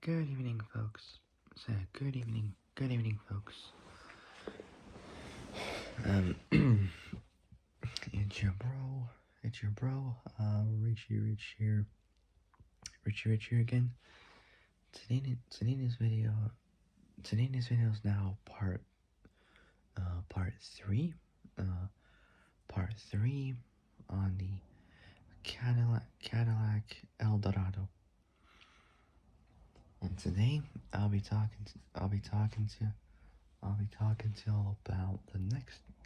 Good evening, folks. Good evening, folks. Um, it's your bro, Rich here again. Today's video is now part three, uh, part three on the Cadillac Dorado. And today I'll be talking to you about the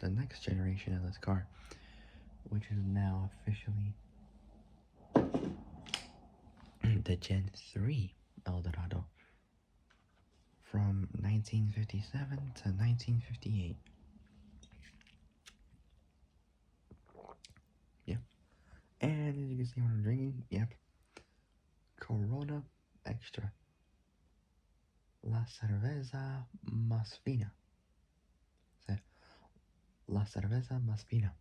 next generation of this car, which is now officially the Gen 3 Eldorado from 1957 to 1958. Yep. And as you can see what I'm drinking, yep, Corona Extra. La cerveza más fina. La cerveza más fina.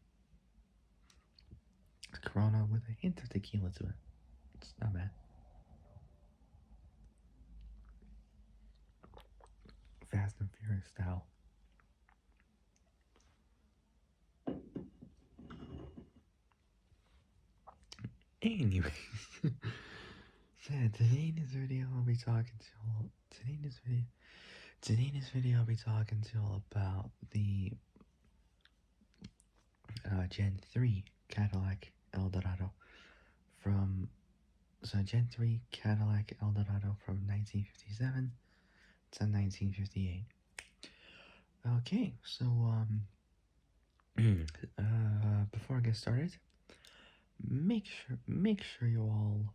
Corona with a hint of tequila to it. It's not bad. Fast and Furious style. Anyways, so today in this video I'll be talking to you all. Today in this video I'll be talking to you all about the Gen 3 Cadillac Eldorado from Gen 3 Cadillac Eldorado from 1957 to 1958. Okay, so before I get started, make sure you all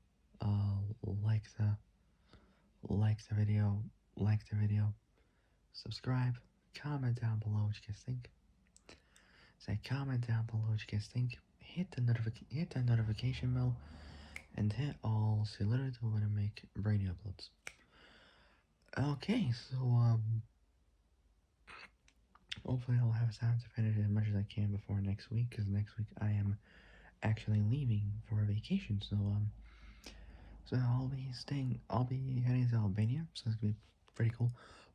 like the video, subscribe, comment down below what you guys think. Comment down below what you guys think. Hit the notification bell, and hit all so you literally know when I make brand new uploads. Okay, so hopefully I'll have time to finish as much as I can before next week, because next week I am actually leaving for a vacation. So I'll be heading to Albania, so it's gonna be pretty cool.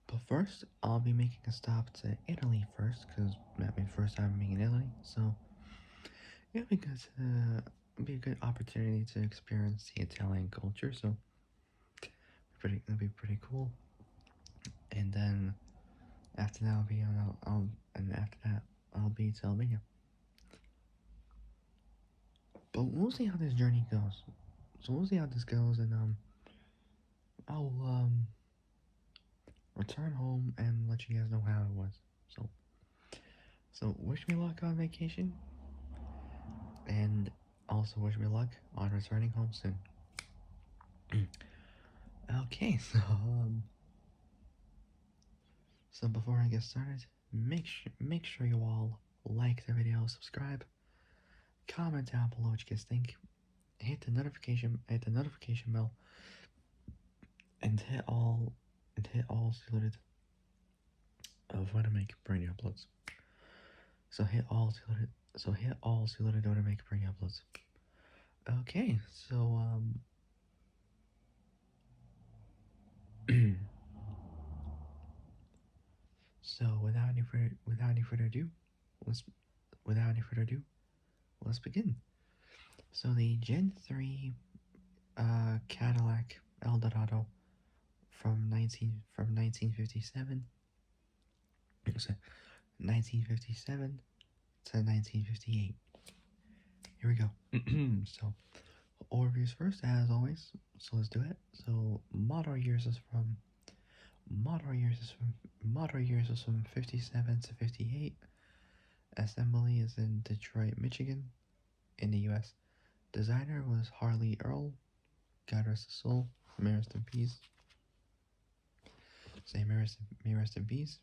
But first, I'll be making a stop to Italy first, because that's my first time being in Italy. So it'll be good be a good opportunity to experience the Italian culture. So it'll be pretty cool. And then after that, I'll be to Albania. But we'll see how this journey goes. So we'll see how this goes, and I'll return home and let you guys know how it was. So wish me luck on vacation, and also wish me luck on returning home soon. Okay, so before I get started, make sure you all like the video, subscribe, comment down below what you guys think, hit the notification bell, and hit all saluted of when I make brand new uploads. So hit all saluted when I make brand new uploads. Okay, so so without any further ado, let's begin. So the Gen 3 Cadillac Eldorado from 1957 to 1958. Here we go. So overviews first, as always. So let's do it. So model years is from 57 to 58. Assembly is in Detroit, Michigan, in the U.S. Designer was Harley Earl. God rest his soul. May rest in peace. Say may rest in peace.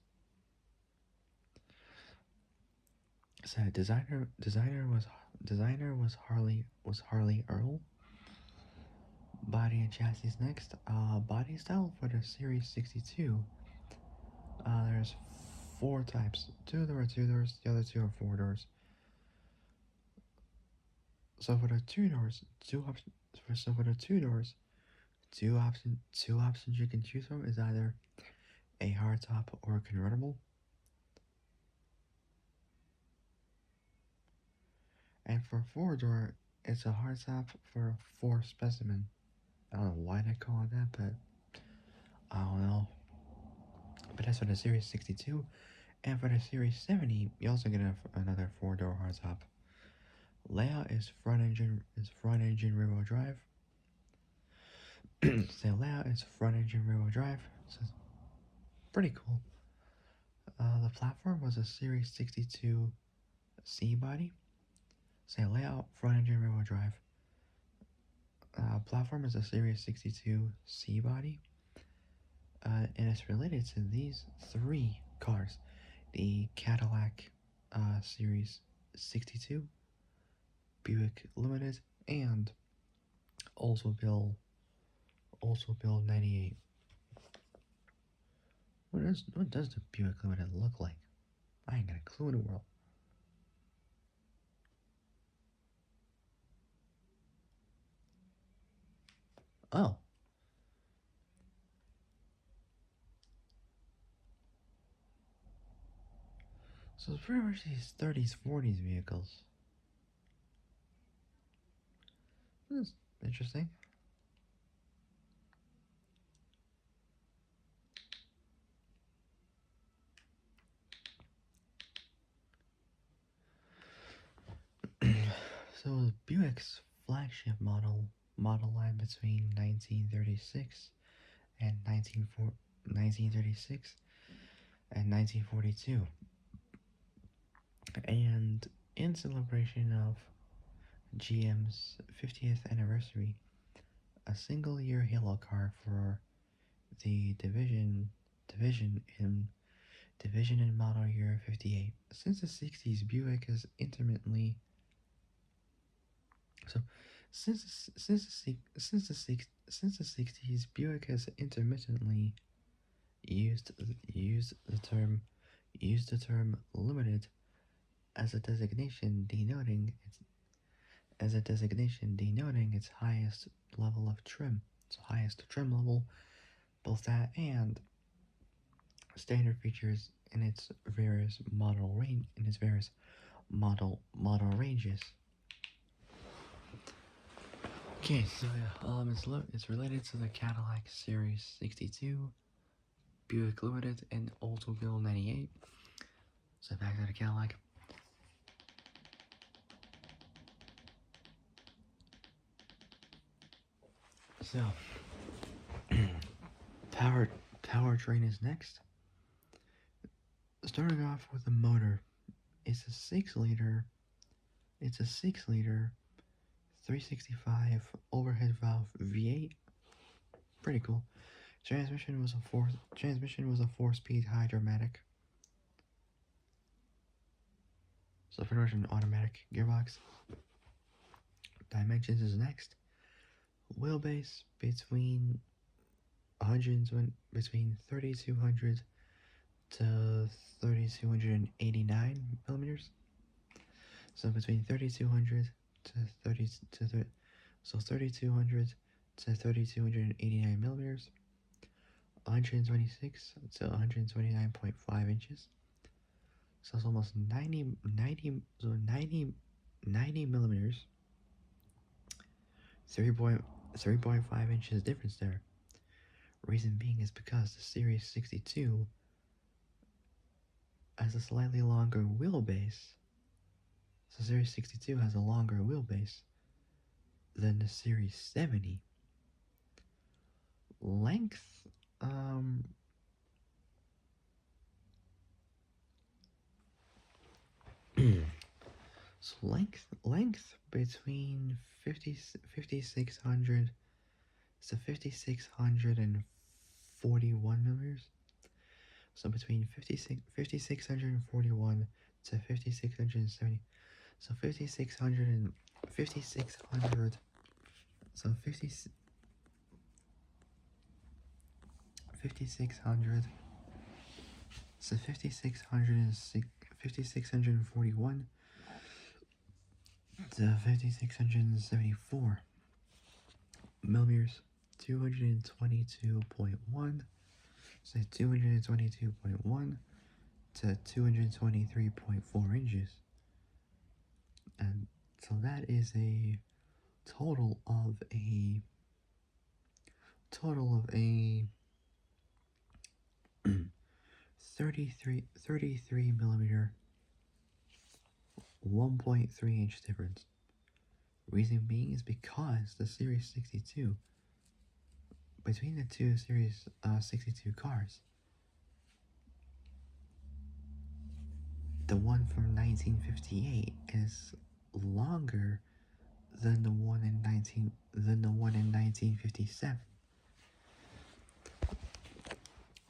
So designer was Harley Earl. Body and chassis next. Body style for the Series 62. There's 4 types. 2 there are 2 doors. The other 2 are 4 doors. So for the 2 doors, two options you can choose from is either a hardtop or a convertible. And for four-door, it's a hardtop for a four specimen. I don't know why they call it that, but I don't know. But that's for the Series 62. And for the Series 70, you also get another four-door hardtop. Layout is front engine rear-wheel drive. So layout is front engine rear-wheel drive. So it's pretty cool. The platform was a Series 62 C body. Say layout, front engine rear-wheel drive. Platform is a Series 62 C body. And it's related to these three cars: the Cadillac Series 62, Buick Limited, and Oldsmobile 98. What does the Buick Limited look like? I ain't got a clue in the world. Oh. So it's pretty much these 30s, 40s vehicles. That's interesting. So Buick's flagship model line between 1936 and 1936 and 1942. And in celebration of GM's 50th anniversary, a single year halo car for the division in model year 58. Since the 60s, Buick has intermittently so since the 60s, Buick has intermittently used the term limited as a designation denoting its highest level of trim. So highest trim level, both that and standard features in its various model ranges. Okay, so it's related to the Cadillac Series 62, Buick Limited, and Oldsmobile 98. So back to the Cadillac. So powertrain is next. Starting off with the motor, it's a 6-liter 365 overhead valve V8. Pretty cool. Transmission was a 4-speed Hydra-Matic. So pretty much an automatic gearbox. Dimensions is next. Wheelbase between 3200 to 3289 millimeters. So between 3200 to 3200 to 3289 millimeters. 126 to 129.5 inches. So it's almost 90 millimeters. 3.5 inches difference there. Reason being is because the Series 62 has a slightly longer wheelbase. So Series 62 has a longer wheelbase than the Series 70. Length, so length between 5600 to 5641 millimeters. So between 5641 to 5670. So 5600 so 5600 so 5641 to 5674 millimeters. 222.1, say 222.1 to 223.4 inches. And so that is a total of a 33 millimeter 1.3 inch difference. Reason being is because the Series 62, between the two Series 62 cars, the one from 1958 is longer than the one in 1957.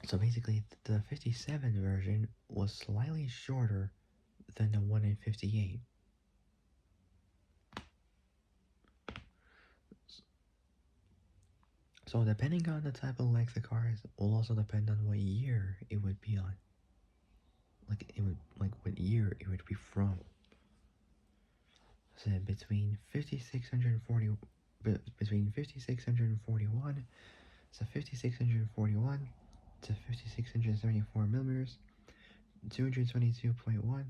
So basically, the 57 version was slightly shorter than the one in 58. So depending on the type of length the car is, will also depend on what year it would be on. What year it would be from. So between 5641, so 5641 to 5674 millimeters, 222.1.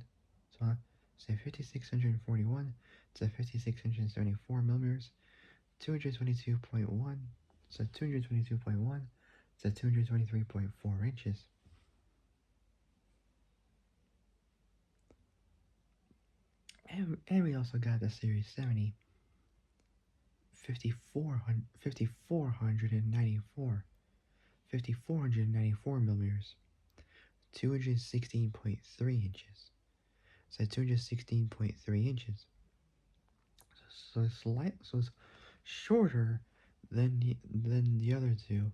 So say 5641 to 5674 millimeters, 222.1. So 222.1 to 223.4 inches. And we also got the Series 70, 5494 millimeters, 216.3 inches. So 216.3 inches. So it's shorter than the other two.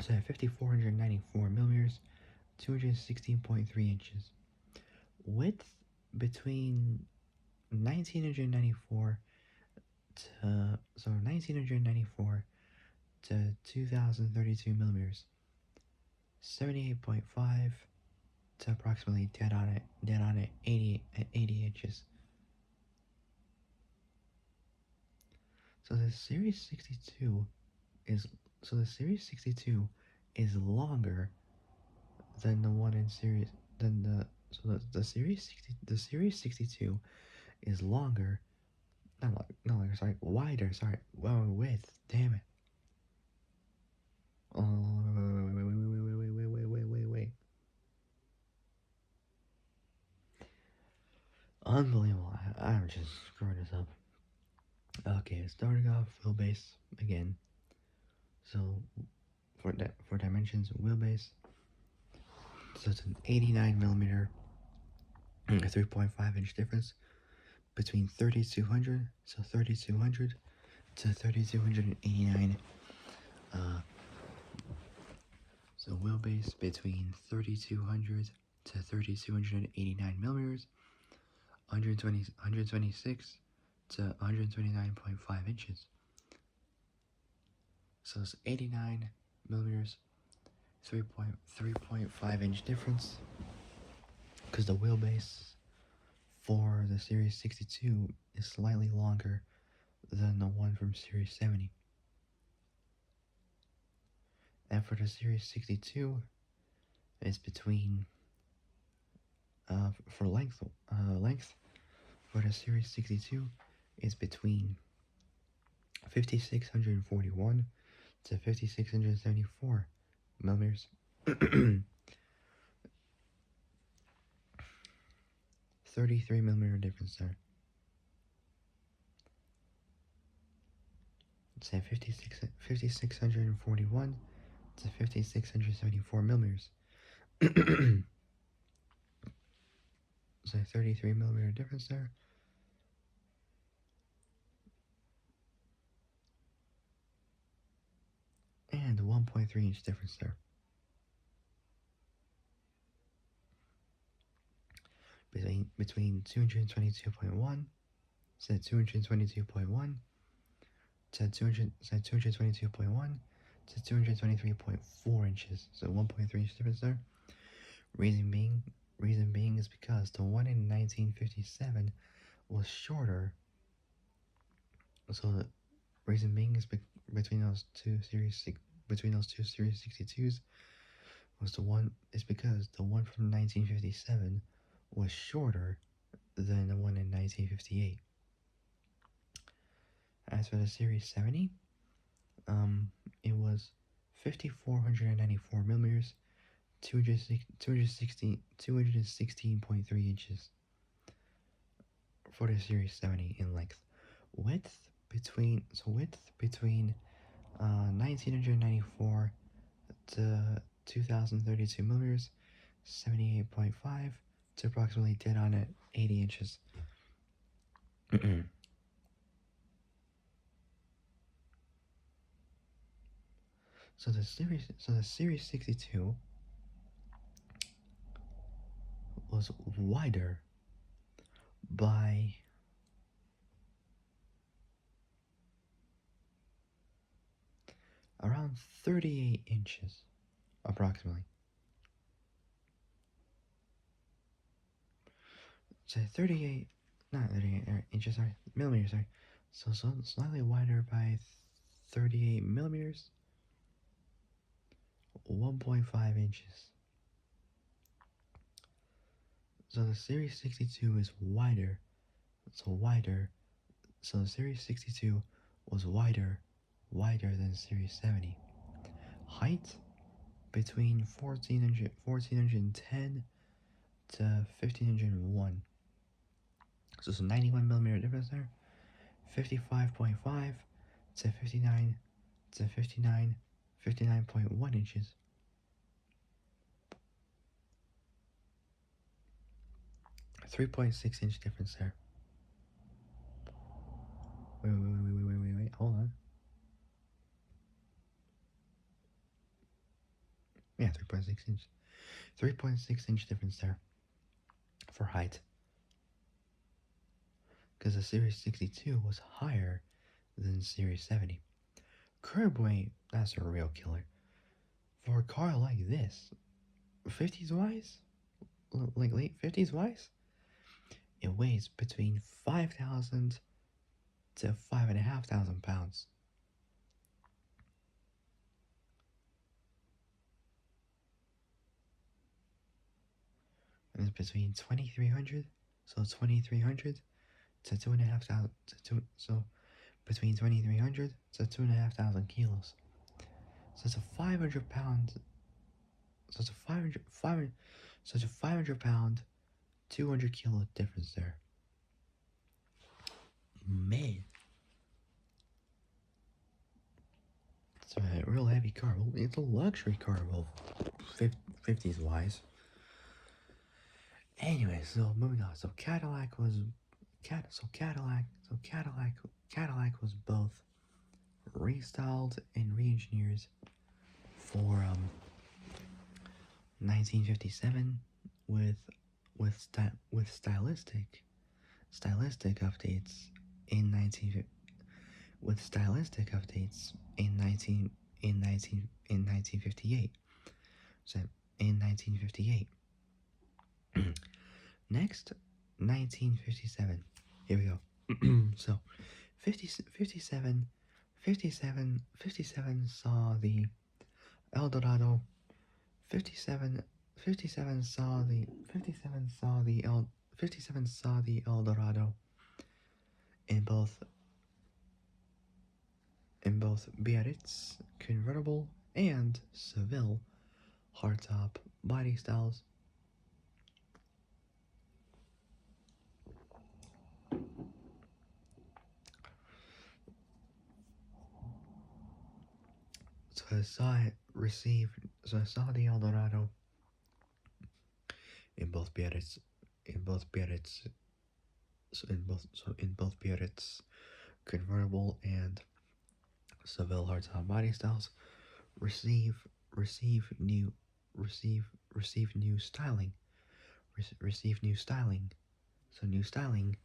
So 5494 millimeters, 216.3 inches. Width between 1994 to 1994 to 2032 millimeters, 78.5 to approximately dead on it 80 inches. So the Series 62 is longer than the one in series than the Series 62 is longer, not longer, sorry, wider, sorry, width, damn it. Wait. Unbelievable. I'm just screwing this up. Okay, starting off wheelbase again. So for dimensions, wheelbase. So it's an 89 millimeter, a 3.5 inch difference between 3200, so 3200 to 3289. So wheelbase between 3200 to 3289 millimeters, 126 to 129.5 inches. So it's 89 millimeters, 3.5 inch difference, because the wheelbase for the Series 62 is slightly longer than the one from Series 70. And for the Series 62, it's between for length for the Series 62 is between 5641 to 5674 millimeters. 33 millimeter difference there. Say 5641 to 5674 millimeters. So 33 millimeter difference there. And 1.3 inch difference there. Between 222.1, so 222.1 to 222.1 to 223.4 inches. So 1.3 inch difference there. Reason being is because the one in 1957 was shorter So the reason being is between those two series 62s was the one is because the one from 1957 was shorter than the one in 1958. As for the series 70, it was 5,494 millimeters, 216.3 inches for the series 70 in length. Width between 1994 to 2032 millimeters, 78.5 to approximately dead on at 80 inches. So the series 62 was wider by around 38 inches, approximately. So 38, not 38 inches, sorry, millimeters, sorry. So slightly wider by 38 millimeters, 1.5 inches. So the Series 62 is wider. So the Series 62 was wider than Series 70. Height between 1410 to 1501. So it's a 91 millimeter difference there. 55.5 to 59.1 inches. 3.6 inch difference there. Wait, hold on. Yeah, 3.6 inch. 3.6 inch difference there for height. Because the Series 62 was higher than Series 70. Curb weight, that's a real killer. For a car like this, 50s wise, like late 50s wise, it weighs between 5,000 to 5,500 pounds. And it's between 2,300, so 2,300 to 2,500, so between 2,300 to 2,500 kilos. So it's a 500 pound, so it's a 500 pound, 200 kilo difference there. Man. It's a real heavy car. Well, it's a luxury car, well, 50s wise. Anyway, so moving on. So Cadillac was was both restyled and re-engineered for 1957 with stylistic updates in 1958. So in 1958. Next, 1957. Here we go. So 57 saw the El Dorado. 57 saw the 57 saw the El Dorado in both Biarritz convertible and Seville hardtop body styles. So I saw the El Dorado in both Biarritz convertible and Seville hardtop body styles receive new styling. So new styling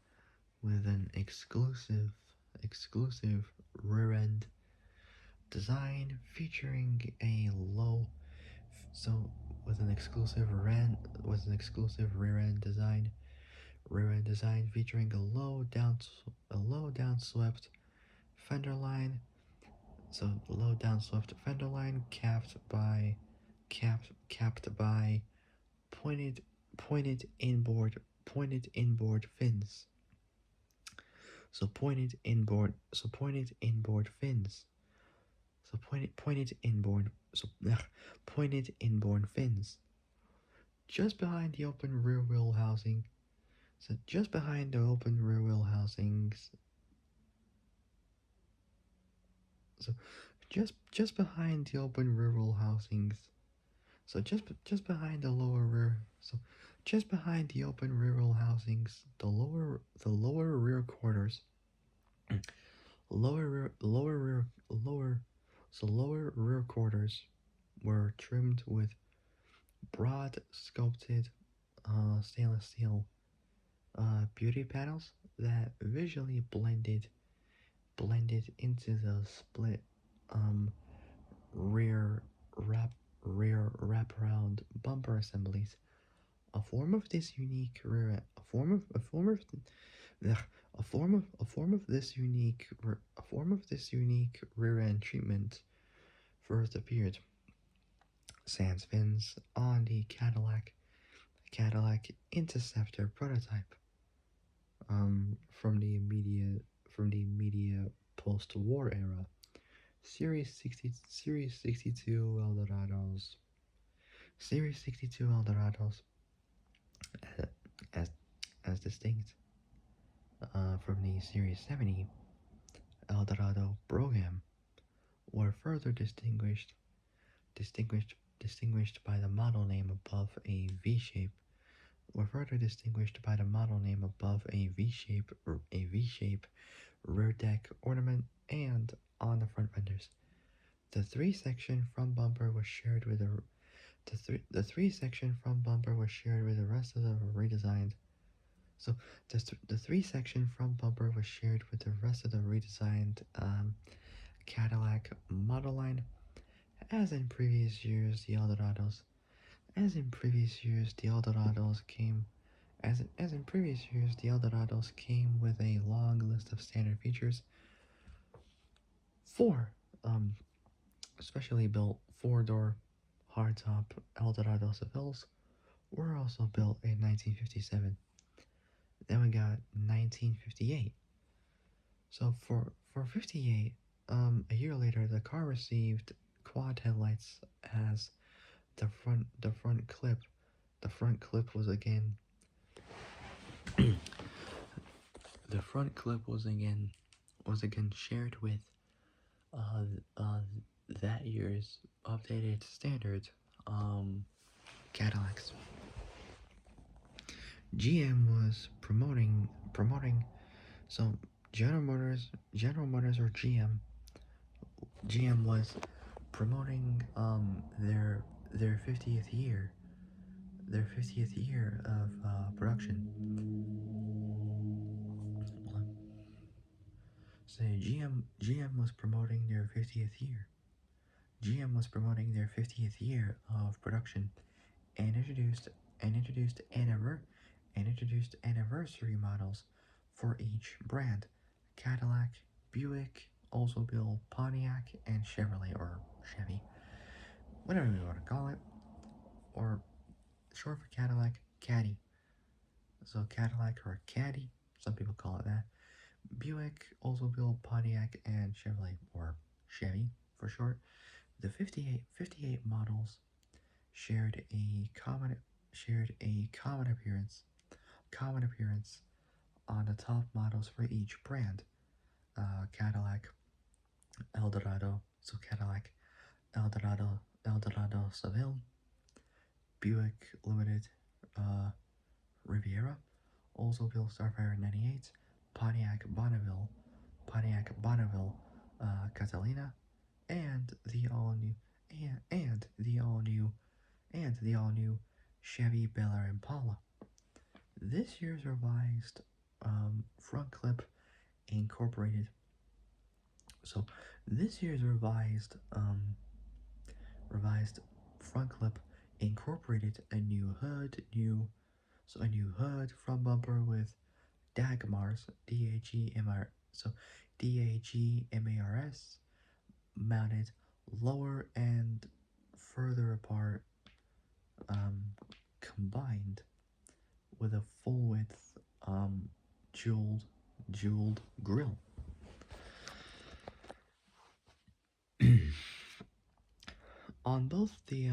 with an exclusive rear end design featuring a low so with an exclusive rear end design featuring a low down swept fender line. So low down swift fender line capped by pointed pointed inboard fins. Pointed inboard fins. Pointed inboard fins. Just behind the open rear wheel housing. So just behind the open rear wheel housings. So just behind the open rear wheel housings. So just behind the lower rear. So just behind the open rear wheel housings, the lower rear quarters. Lower rear quarters were trimmed with broad sculpted stainless steel beauty panels that visually blended into the split um, rear wrap wraparound bumper assemblies. A form of this unique rear end treatment first appeared sans fins on the Cadillac Interceptor prototype from the immediate post-war era. Series 62 Eldorados, uh, as as distinct from the Series 70 Eldorado program, were further distinguished by the model name above a V-shape. Were further distinguished by the model name above a V-shape rear deck ornament, and on the front fenders. The three-section front bumper was shared with the three-section front bumper was shared with the rest of the redesigned. So the three-section front bumper was shared with the rest of the redesigned Cadillac model line. As in previous years, the Eldorados came as in previous years, the Eldorados came with a long list of standard features. Four specially built four-door hardtop Eldorado Sevilles were also built in 1957. Then we got 1958. So for 58, a year later, the car received quad headlights as the front clip. The front clip was again the front clip was again shared with uh, uh, that year's updated standard Cadillacs. GM was promoting so General Motors or GM was promoting their 50th year of production. So GM was promoting their 50th year. GM was promoting their 50th year of production and introduced anniversary models for each brand: Cadillac, Buick, Oldsmobile, Pontiac, and Chevrolet or Chevy, whatever you want to call it, or short for Cadillac, Caddy. So Cadillac or Caddy, some people call it that. Buick, Oldsmobile, Pontiac, and Chevrolet or Chevy for short. The 58 models shared a common appearance on the top models for each brand. Cadillac, Eldorado, so Cadillac, Eldorado Seville, Buick Limited, Riviera, Oldsmobile Starfire 98, Pontiac Bonneville, Catalina, and the all new Chevy Bel Air Impala. This year's revised front clip incorporated. So this year's revised front clip incorporated a new hood, front bumper with Dagmars, So DAGMARS mounted lower and further apart, um, combined with a full width jeweled jeweled grill. On both the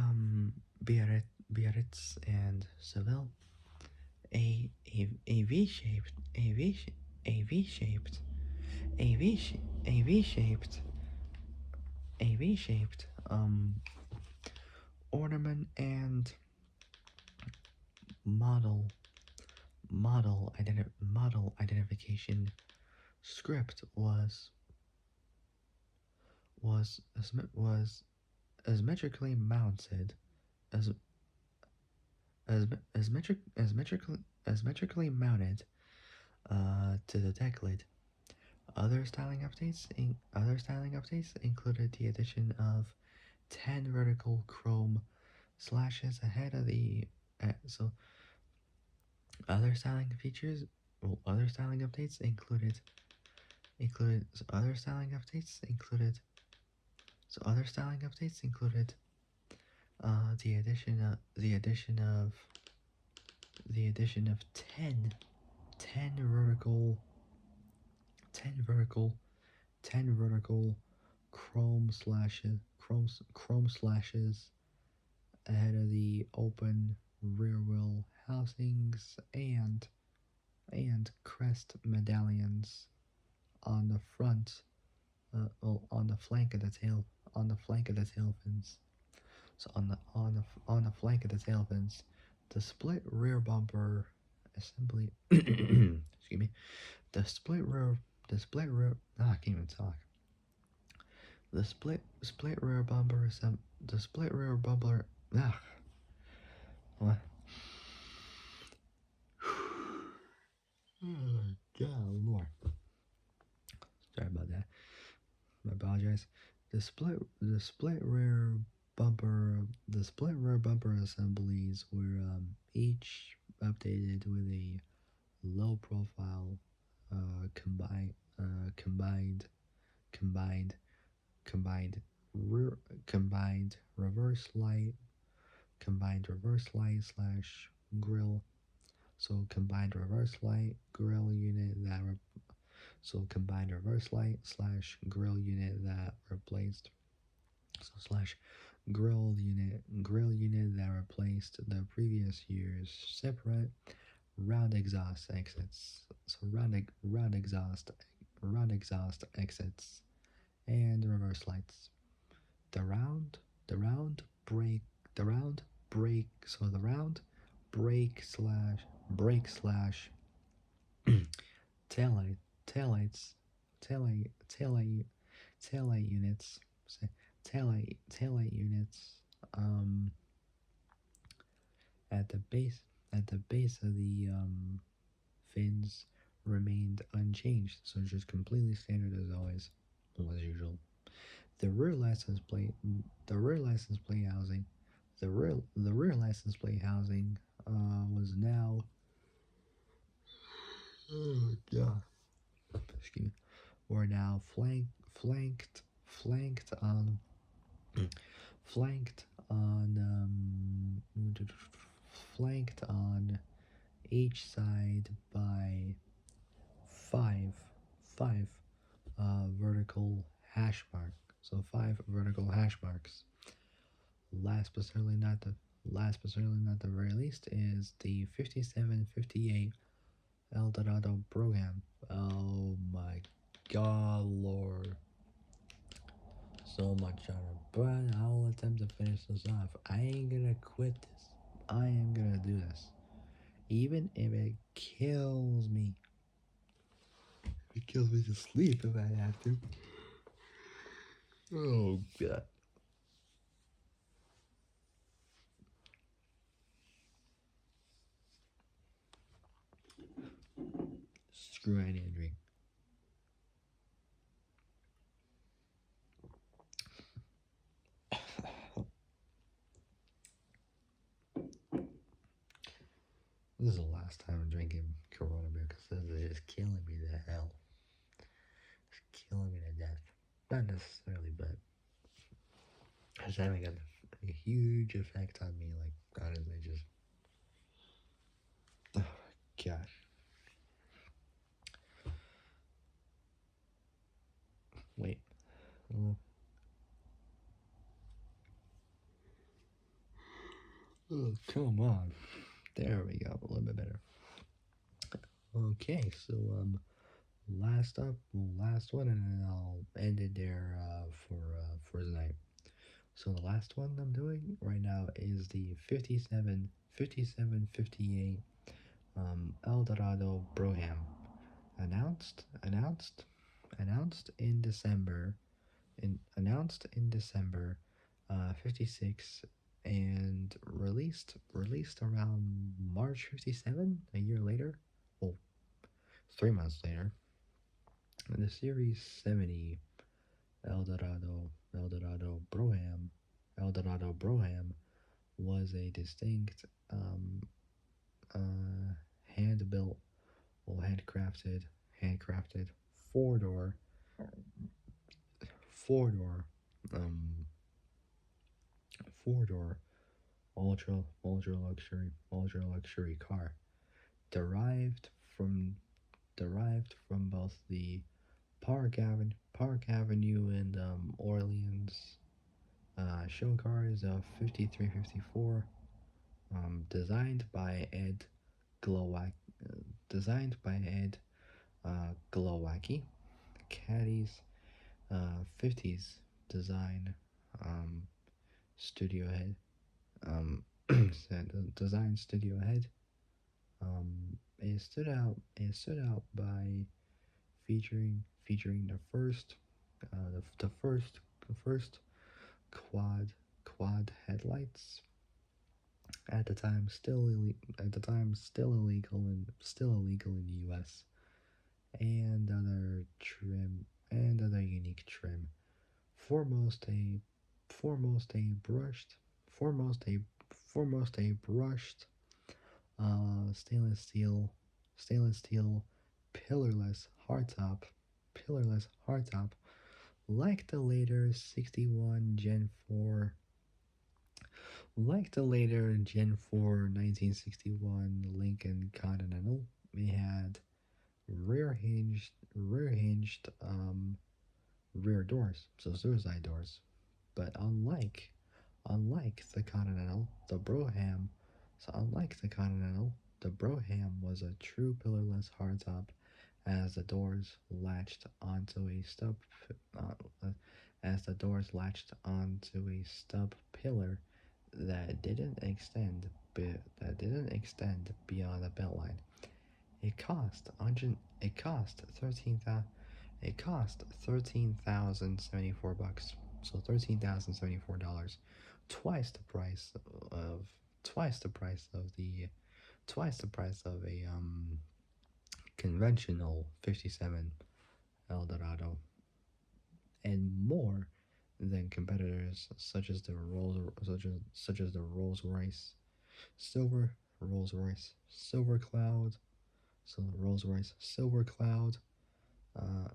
Biarritz and Seville, a V-shaped a V a V-shaped a V a V-shaped a V-shaped ornament and model model identification script was asymmetrically mounted as asymmetrically mounted to the deck lid. Other styling updates included the addition of 10 vertical chrome slashes ahead of the so other styling features other styling updates included so other styling updates included so other styling updates included the addition of 10 vertical 10 vertical 10 vertical chrome slashes ahead of the open rear wheel housings and crest medallions on the front on the flank of the tail fins. So on the flank of the tail fins, the split rear bumper assembly excuse me, the split rear I can't even talk. The split rear bumper the split rear bumper what? God Lord. Sorry about that. I apologize. The split rear bumper assemblies were each updated with a low profile combined combined combined rear combined reverse light slash grill. So combined reverse light grill unit that combined reverse light slash grill unit that replaced slash grill unit that replaced the previous year's separate round exhaust exits. So round exhaust exits and reverse lights. The round the round brake the round brake so the round brake slash taillight taillights taillight units taillight units at the base of the fins remained unchanged, so just completely standard as always, as usual. The rear license plate housing the rear license plate housing was now yeah excuse me were now flanked on flanked on flanked on each side by five five vertical hash mark. So 5 vertical hash marks. Last but certainly not the very least is the 5758 El Dorado program. Oh my god, Lord. So much on it, but I'll attempt to finish this off. I ain't gonna quit this. I am gonna do this. Even if it kills me. It kills me to sleep if I have to. Oh god. Screw any drink. This is the last time I'm drinking Corona beer because this is just killing me to hell. Not necessarily, but it's having a huge effect on me. Like, honestly, just, oh, gosh. Wait. Oh, oh, come on. There we go. A little bit better. Okay, so, last up, last one, and then I'll end it there for tonight. So the last one I'm doing right now is the 5758 El Dorado Broham, announced in December, announced in December, 56, and released around March 57, a year later, well, 3 months later. The Series 70 El Dorado Broham was a distinct, hand built, well, handcrafted four door, four door, um, four door ultra luxury car, derived from both the Park Avenue and Orleans show cars of 5354, designed by Ed Glowak, designed by Ed Glowacki, Caddy's 50s design, um, studio head, said design studio head. It stood out by featuring the first quad headlights, at the time still illegal in the U.S., and other unique trim. Foremost a foremost a brushed foremost a foremost a brushed stainless steel pillarless hardtop, like the later 61 Gen 4, like the later Gen 4 1961 Lincoln Continental. It had rear hinged rear doors, so suicide doors. But unlike the Continental, the Brougham, unlike the Continental, the Brougham was a true pillarless hardtop, as the doors latched onto a stub, uh, pillar that didn't extend beyond the beltline. It cost it cost 13,074 bucks. So $13,074, twice the price of twice the price of the twice the price of a conventional 57 Eldorado, and more than competitors such as the Rolls Royce Silver Cloud, uh,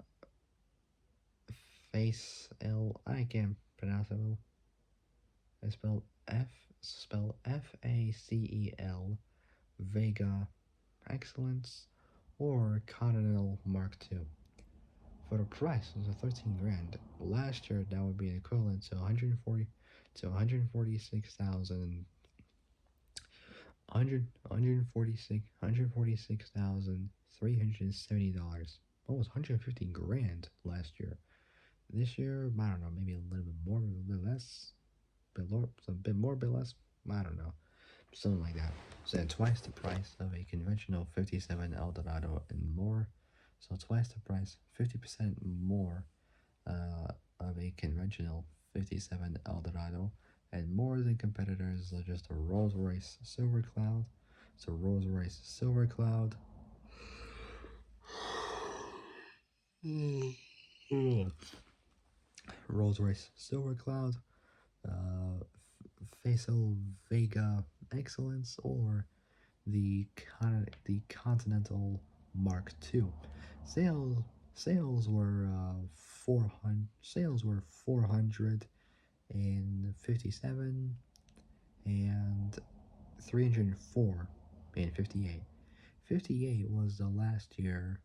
Face L. I can't pronounce it well. I spell FACEL, Vega Excellence, or Continental Mark II. For the price of the 13 grand last year, that would be equivalent to 140 to 146,000 $146,370, almost 150 grand last year. This year, I don't know, maybe a little bit more, a little bit less, a bit more, a bit less. I don't know, something like that. So twice the price of a conventional 57 Eldorado and more. So twice the price, 50% more of a conventional 57 Eldorado, and more than competitors such as the Rolls Royce Silver Cloud. So Rolls Royce Silver Cloud. Rolls Royce Silver Cloud, uh, Faisal Vega Excellence, or the Continental Mark II. Sales sales were 457 and 304 and 58. 58 was the last year,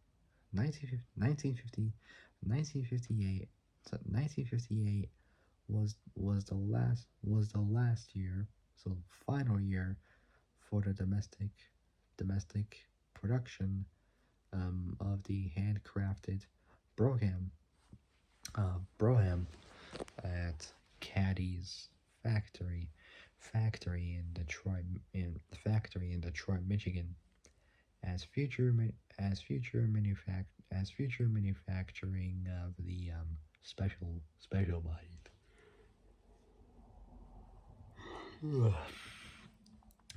1950, 1958. So 1958 was the last year, so final year for the domestic production of the handcrafted Brougham Brougham at Caddy's factory in Detroit, Michigan, as future manufacturing of the special body,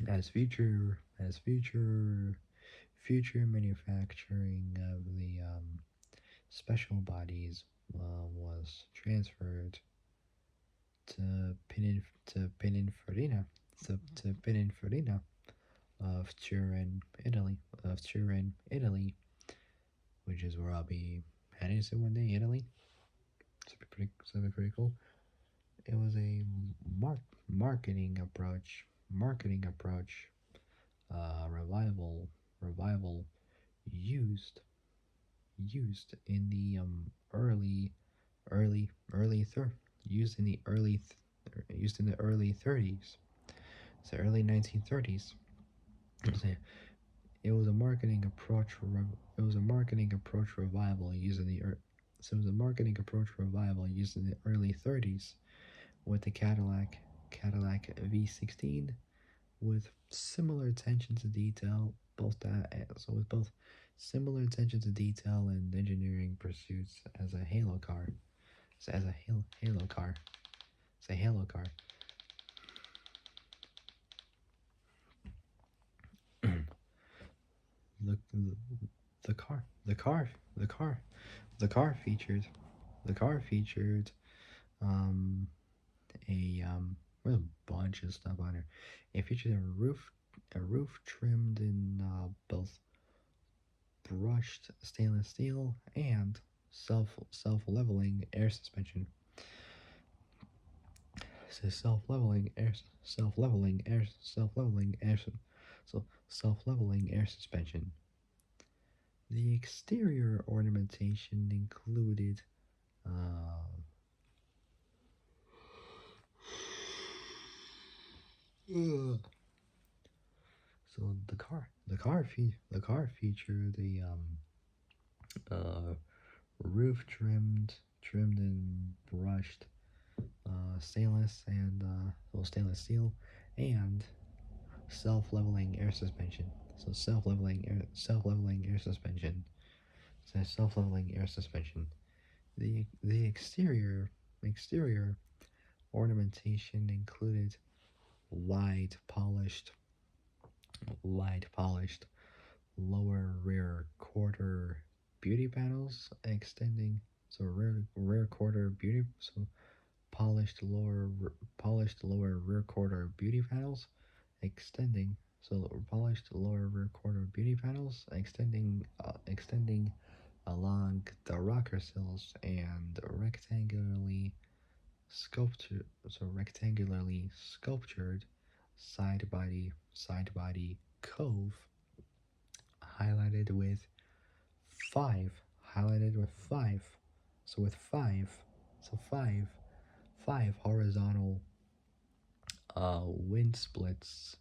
as future manufacturing of the special bodies was transferred to Pininfarina of Turin, Italy, which is where I'll be heading to one day, Italy. So be pretty cool. It was a marketing approach, revival used in the early thir- used in the early 30s, so early 1930s. It was a marketing approach. It was a marketing approach revival used in the so it was a marketing approach revival used in the early 30s with the Cadillac V16 with similar attention to detail, with both similar attention to detail and engineering pursuits as a halo car. So as a halo car, it's a halo car. the, the the car the car the car the car featured the car featured um with a bunch of stuff on it. It featured a roof trimmed in both brushed stainless steel and self leveling air suspension. So self leveling air suspension. The exterior ornamentation included uh, so the car featured a uh, roof trimmed and brushed stainless steel and self leveling air suspension. So self leveling air suspension. So self leveling air suspension. The exterior ornamentation included light polished light polished lower rear quarter beauty panels extending, so rear quarter beauty, so polished lower rear quarter beauty panels extending, so polished lower rear quarter beauty panels extending along the rocker sills and rectangularly sculptured side body cove highlighted with five highlighted with five so with five so five horizontal wind splits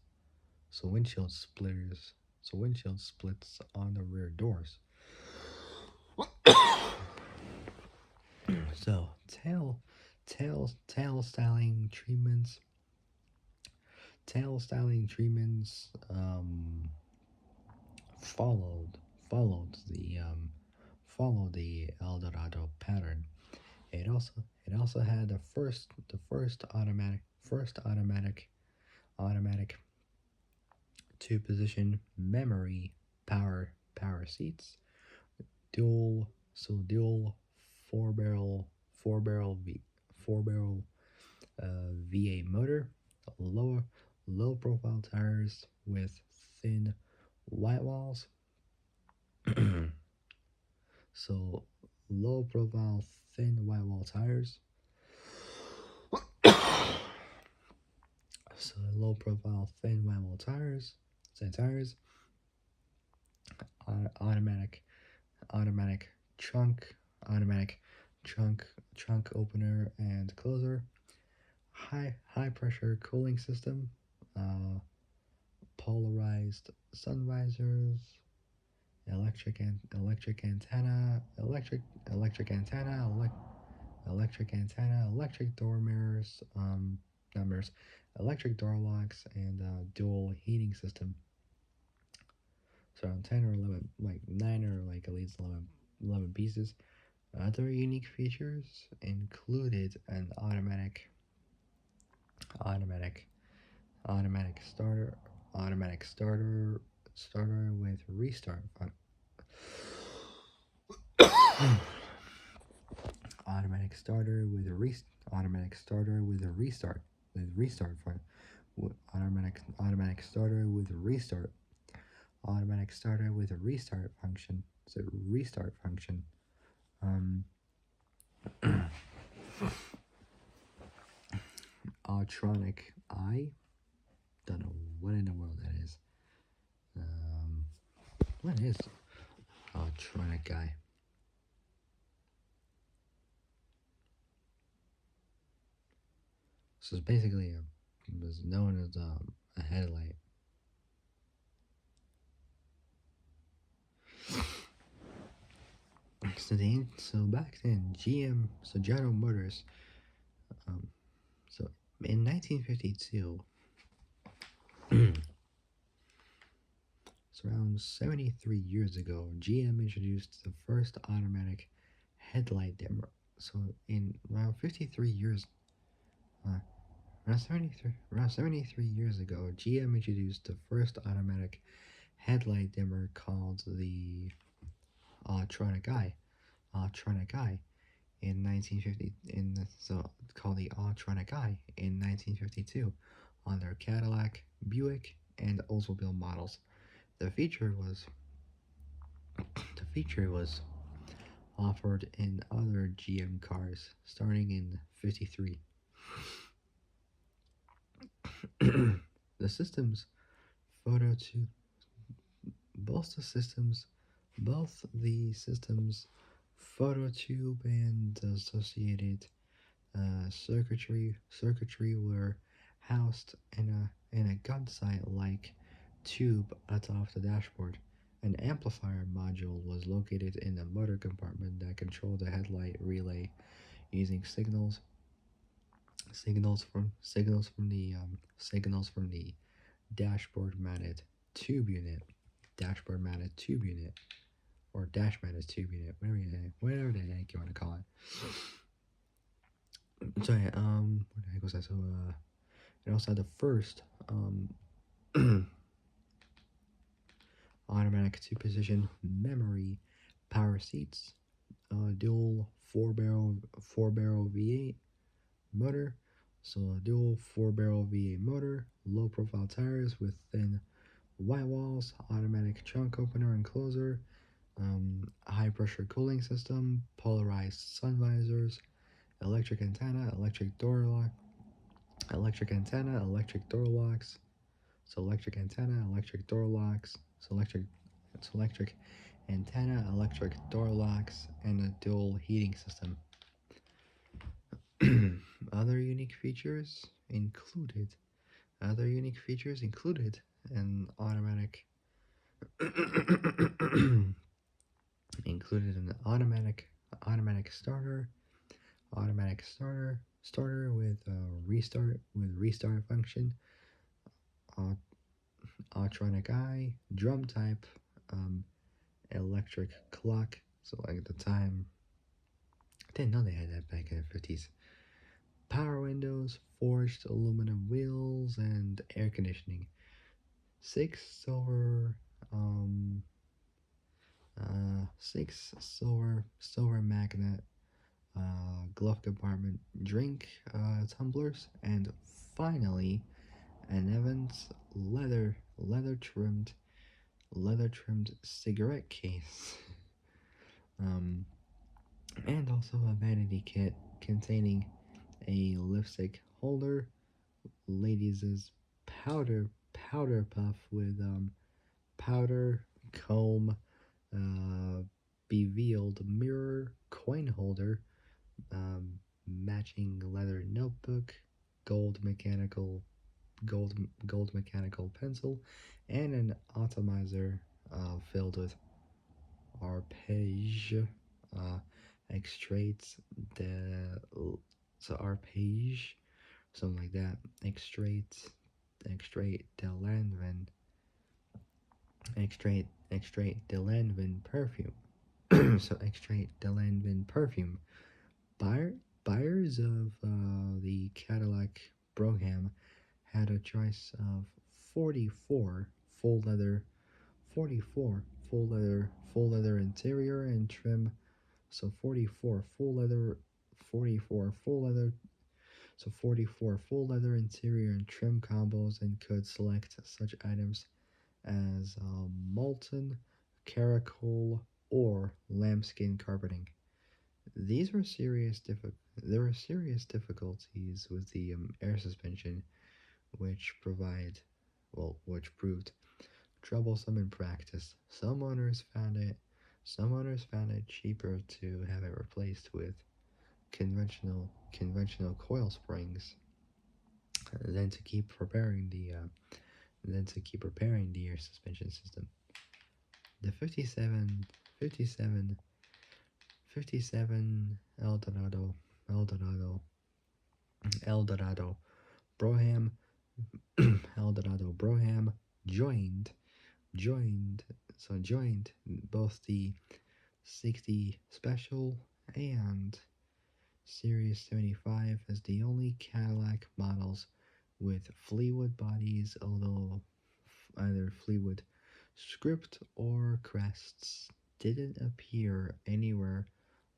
so windshield splits on the rear doors. So tail styling treatments followed followed the El Dorado pattern. It also had the first automatic two position memory power seats, dual four barrel V8 motor, lower low profile tires with thin white walls. So low profile thin white wall tires. So low profile thin white wall tires. Tires. Automatic automatic trunk automatic trunk opener and closer. High pressure cooling system. Uh, Polarized sun visors. Electric antenna. Electric antenna, electric door mirrors, not mirrors, electric door locks, and dual heating system. So around 10 or 11, like 9 or like at least 11 pieces. Other unique features included an automatic, automatic starter, automatic starter with restart automatic starter with a automatic starter with a restart fun automatic starter with a restart function. So restart function. Um, Electronic eye. Don't know what in the world that is. Um, what is electronic eye? So it's basically was known as a headlight. So back then, General Motors. Um, so in 1952, so around 73 years ago, GM introduced the first automatic headlight dimmer. So in around 53 years, uh, around 73 years ago, GM introduced the first automatic headlight dimmer called the Electronic Eye. Electronic Eye in 1950 so called the Electronic Eye in 1952 on their Cadillac, Buick, and Oldsmobile models. The feature was offered in other GM cars starting in 53. The systems photo to both the systems both the systems photo tube and associated circuitry were housed in a gunsight like tube atop the dashboard. An amplifier module was located in the motor compartment that controlled the headlight relay using signals from the dashboard mounted tube unit, or dash mounted tube unit, whatever the heck you want to call it. So yeah, what the heck was that? So it also had the first automatic two-position memory power seats, dual four barrel V8 motor. So a dual four-barrel V8 motor, low profile tires with thin white walls, automatic trunk opener and closer, high pressure cooling system, polarized sun visors, electric antenna, electric door lock, electric antenna, electric door locks. So electric antenna, electric door locks. It's electric antenna, electric door locks, and a dual heating system. Other unique features included an automatic included an automatic starter with restart function, uh, electronic eye, drum type, electric clock. So like at the time, I didn't know they had that back in the 50s. Power windows, forged aluminum wheels, and air conditioning. 6 um, silver magnet, glove compartment drink tumblers, and finally an Evans leather trimmed cigarette case. um, and also a vanity kit containing a lipstick holder, ladies' powder puff with powder, comb, uh, beveled mirror, coin holder, um, matching leather notebook, gold mechanical gold gold mechanical pencil, and an atomizer filled with arpege, extracts the arpege, something like that. Extract the Lanvin, extract the Lanvin perfume. So extract the Lanvin perfume. Buyer, Buyers of the Cadillac Brougham had a choice of 44 full leather, 44 full leather interior and trim. So 44 full leather, 44 full leather, so 44 full leather interior and trim combos, and could select such items as molten, caracal, or lambskin carpeting. These were there were serious difficulties with the air suspension, which which proved troublesome in practice. Some owners found it cheaper to have it replaced with conventional coil springs than to keep repairing the air suspension system. The 57 Eldorado Brougham Eldorado Brougham joined joined joined both the 60 Special and Series 75 as the only Cadillac models with Fleetwood bodies, although either Fleetwood script or crests didn't appear anywhere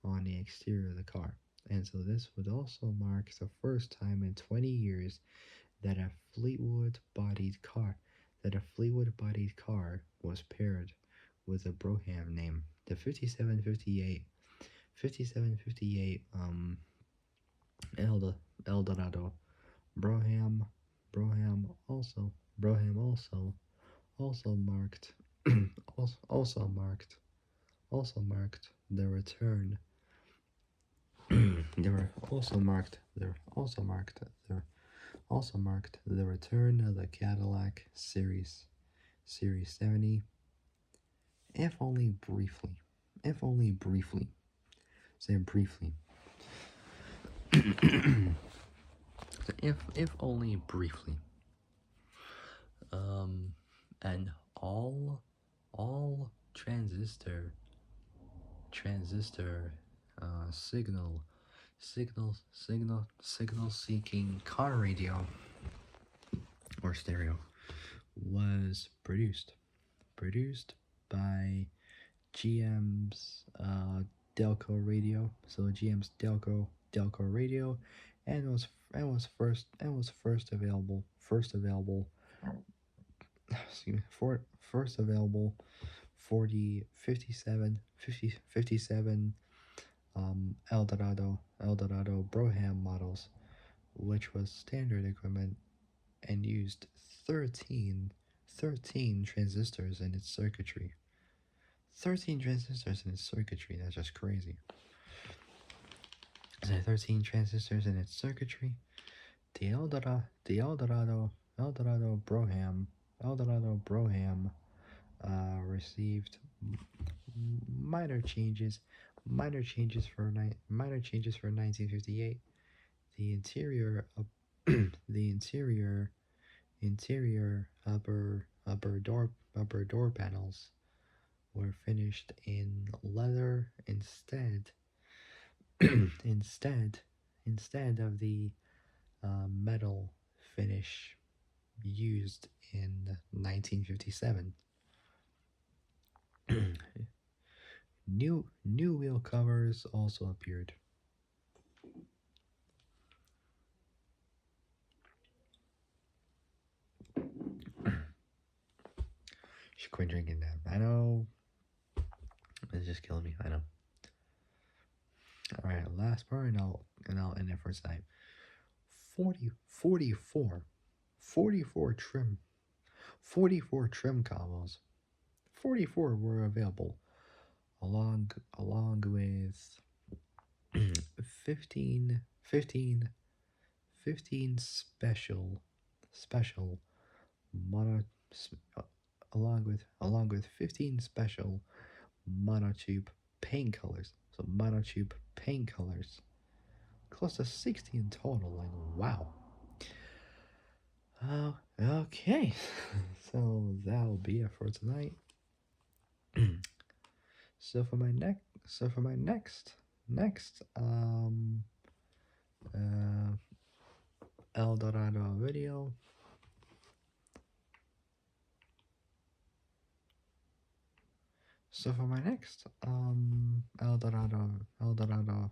on the exterior of the car. And so this would also mark the first time in 20 years that a Fleetwood bodied car was paired with a Brougham name. The 5758 Eldorado Brougham Brougham also marked also marked also marked the return they were also marked the return of the Cadillac Series 70, if only briefly. If only briefly. Say briefly. if only briefly. And all transistor signal seeking car radio or stereo was produced by GM's Delco Radio. So GM's Delco Radio, and was first available for the 57 Eldorado Brougham models, which was standard equipment and used 13 transistors in its circuitry. 13 transistors in its circuitry, that's just crazy. So 13 transistors in its circuitry. The Eldorado Brougham received minor changes for 1958. The interior upper door panels were finished in leather instead of the metal finish used in 1957. New wheel covers also appeared. Should quit drinking that. I know. It's just killing me. I know. All right, last part, and I'll end it for tonight. 44 trim, 44 trim combos. 44 were available, along with 15, 15, 15 special mono, along with 15 special monotube paint colors. So monotube paint colors, close to 60 in total. Like, wow. Okay. So that'll be it for tonight. So for my next uh El Dorado video. So for my next El Dorado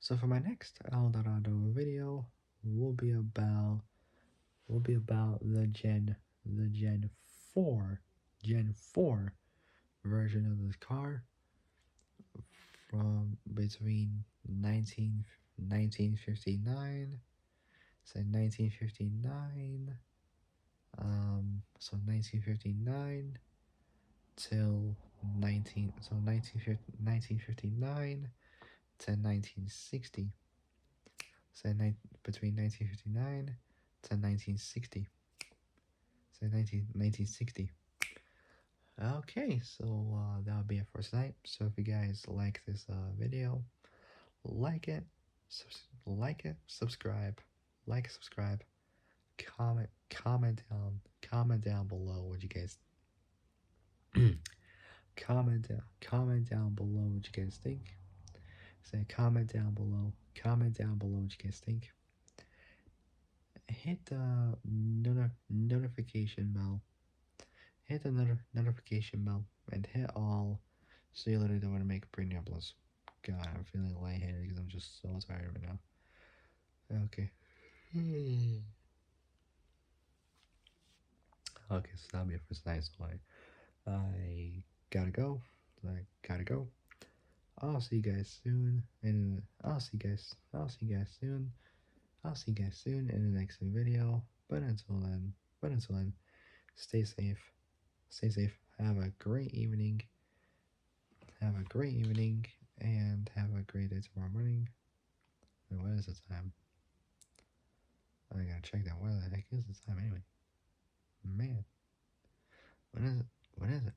so for my next El Dorado video will be about the Gen 4 version of this car from between 1959, say 1959, so 1959 till 1959 to 1960, say between 1959 to 1960, say 1960. Okay, so that'll be it for tonight. So if you guys like this video, like it, subscribe, comment down below what you guys comment down below what you guys think. Say comment down below what you guys think. Hit the notification bell. Hit the notification bell and hit all, so you literally don't want to make brand new uploads. God, I'm feeling lightheaded because I'm just so tired right now. Okay. Okay, so that'll be it for tonight. So I gotta go. I'll see you guys soon, and I'll see you guys soon. I'll see you guys soon in the next video. But until then, stay safe. Have a great evening. And have a great day tomorrow morning. And what is the time? I gotta check that. What the heck is the time anyway? Man, what is it?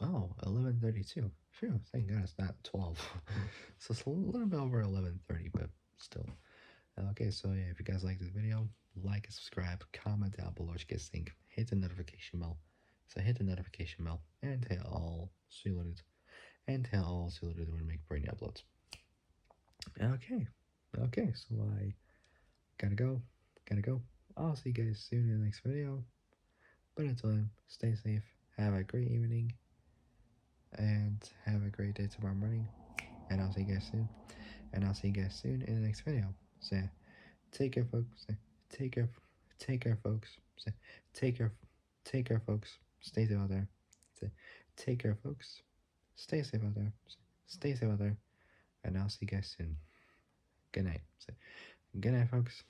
Oh, 11:32. Phew, thank God it's not 12. So it's a little bit over 11:30, but still. Okay, so yeah, if you guys like this video, like and subscribe, comment down below what you guys think, hit the notification bell. So hit the notification bell and hit all so you when I make brand new uploads. Okay, so I gotta go. I'll see you guys soon in the next video. But until then, stay safe, have a great evening, and have a great day tomorrow morning. And I'll see you guys soon. In the next video. So yeah, take care, folks. Take care, folks. Take care, folks. Stay safe out there. Take care, folks. Stay safe out there. Stay safe out there. And I'll see you guys soon. Good night. Good night, folks.